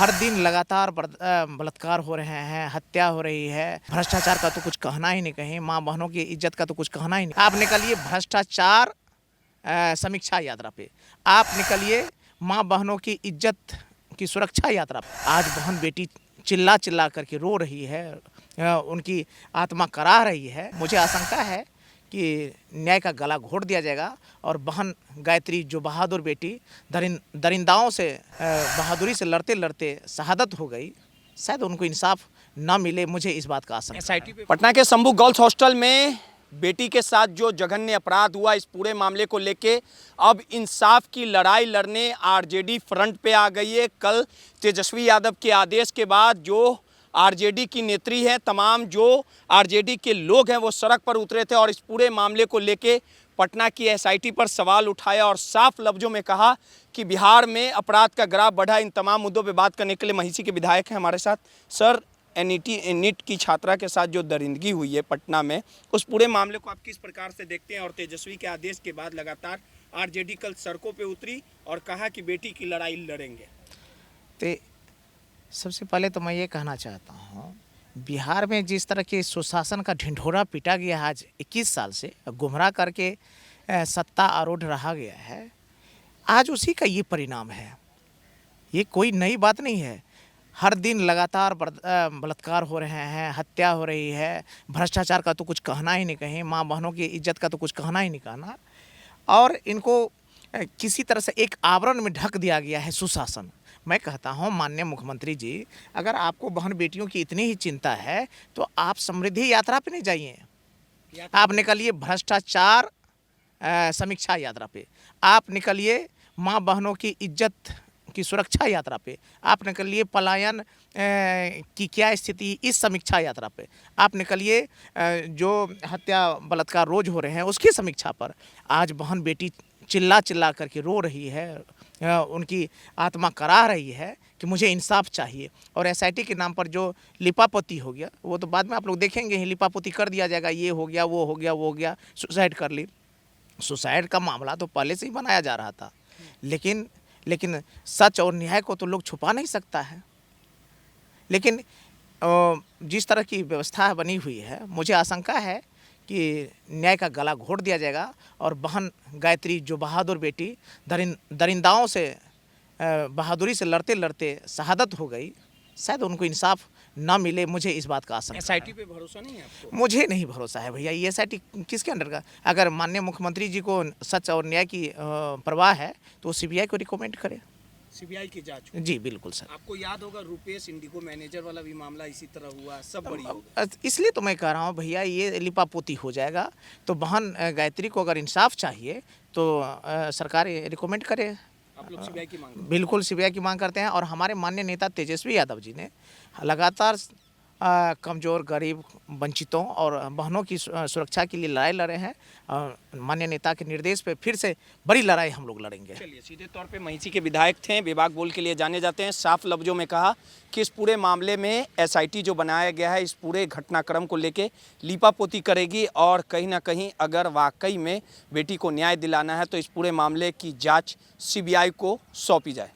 हर दिन लगातार बलात्कार हो रहे हैं, हत्या हो रही है। भ्रष्टाचार का तो कुछ कहना ही नहीं, कहीं माँ बहनों की इज्जत का तो कुछ कहना ही नहीं। आप निकलिए भ्रष्टाचार समीक्षा यात्रा पे, आप निकलिए माँ बहनों की इज्जत की सुरक्षा यात्रा पे। आज बहन बेटी चिल्ला चिल्ला करके रो रही है, उनकी आत्मा कराह रही है। मुझे आशंका है कि न्याय का गला घोट दिया जाएगा और बहन गायत्री जो बहादुर बेटी दरिंदाओं से बहादुरी से लड़ते लड़ते शहादत हो गई, शायद उनको इंसाफ ना मिले। मुझे इस बात का आशंका है। पटना के शंभू गर्ल्स हॉस्टल में बेटी के साथ जो जघन्य अपराध हुआ, इस पूरे मामले को लेके अब इंसाफ की लड़ाई लड़ने आरजेडी फ्रंट पे आ गई है। कल तेजस्वी यादव के आदेश के बाद जो आरजेडी की नेत्री है, तमाम जो आरजेडी के लोग हैं, वो सड़क पर उतरे थे और इस पूरे मामले को लेके पटना की एसआईटी पर सवाल उठाया और साफ लफ्जों में कहा कि बिहार में अपराध का ग्राफ बढ़ा। इन तमाम मुद्दों पे बात करने के लिए महिषी के विधायक हैं हमारे साथ। सर, नीट की छात्रा के साथ जो दरिंदगी हुई है पटना में, उस पूरे मामले को आप किस प्रकार से देखते हैं? और तेजस्वी के आदेश के बाद लगातार आरजेडी कल सड़कों पे उतरी और कहा कि बेटी की लड़ाई लड़ेंगे। तो सबसे पहले तो मैं ये कहना चाहता हूँ, बिहार में जिस तरह के सुशासन का ढिंढोरा पीटा गया आज 21 साल से, गुमराह करके सत्ता आरूढ़ रहा गया है, आज उसी का ये परिणाम है। ये कोई नई बात नहीं है। हर दिन लगातार बलात्कार हो रहे हैं, हत्या हो रही है। भ्रष्टाचार का तो कुछ कहना ही नहीं, कहीं माँ बहनों की इज्जत का तो कुछ कहना ही नहीं कहना। और इनको किसी तरह से एक आवरण में ढक दिया गया है सुशासन। मैं कहता हूं, माननीय मुख्यमंत्री जी, अगर आपको बहन बेटियों की इतनी ही चिंता है तो आप समृद्धि यात्रा पे नहीं जाइए, आप निकलिए भ्रष्टाचार समीक्षा यात्रा पे, आप निकलिए माँ बहनों की इज्जत की सुरक्षा यात्रा पे, आप निकलिए पलायन की क्या स्थिति इस समीक्षा यात्रा पे, आप निकलिए जो हत्या बलात्कार रोज हो रहे हैं उसकी समीक्षा पर। आज बहन बेटी चिल्ला चिल्ला करके रो रही है, उनकी आत्मा कराह रही है कि मुझे इंसाफ चाहिए। और एसआईटी के नाम पर जो लिपापोती हो गया, वो तो बाद में आप लोग देखेंगे ही, लिपापोती कर दिया जाएगा, ये हो गया, वो हो गया, वो हो गया, सुसाइड कर ली। सुसाइड का मामला तो पहले से ही बनाया जा रहा था, लेकिन सच और न्याय को तो लोग छुपा नहीं सकता है। लेकिन जिस तरह की व्यवस्था बनी हुई है, मुझे आशंका है कि न्याय का गला घोट दिया जाएगा और बहन गायत्री जो बहादुर बेटी दरिंदाओं से बहादुरी से लड़ते लड़ते शहादत हो गई, शायद उनको इंसाफ ना मिले। मुझे इस बात का आशंका है। एसआईटी पे भरोसा नहीं है आपको? मुझे नहीं भरोसा है भैया। ये एसआईटी किसके अंडर का? अगर माननीय मुख्यमंत्री जी को सच और न्याय की परवाह है तो वो सीबीआई को रिकमेंड करे। सीबीआई की जांच? जी बिल्कुल सर। आपको याद होगा रुपेश इंडिगो मैनेजर वाला भी मामला इसी तरह हुआ, सब बड़ी हो गई। इसलिए तो मैं कह रहा हूँ भैया, ये लिपापोती हो जाएगा। तो बहन गायत्री को अगर इंसाफ चाहिए तो सरकार रिकमेंड करे। आप लोग सीबीआई की मांग? बिल्कुल सीबीआई की मांग करते हैं। और हमारे माननीय नेता तेजस्वी यादव जी ने लगातार कमज़ोर, गरीब, वंचितों और बहनों की सुरक्षा के लिए लड़ाई लड़े हैं। माननीय नेता के निर्देश पे फिर से बड़ी लड़ाई हम लोग लड़ेंगे। चलिए, सीधे तौर पे महिषी के विधायक थे, विभाग बोल के लिए जाने जाते हैं, साफ लफ्जों में कहा कि इस पूरे मामले में एसआईटी जो बनाया गया है, इस पूरे घटनाक्रम को लेके लीपापोती करेगी और कहीं ना कहीं अगर वाकई में बेटी को न्याय दिलाना है तो इस पूरे मामले की जाँच सीबीआई को सौंपी जाए।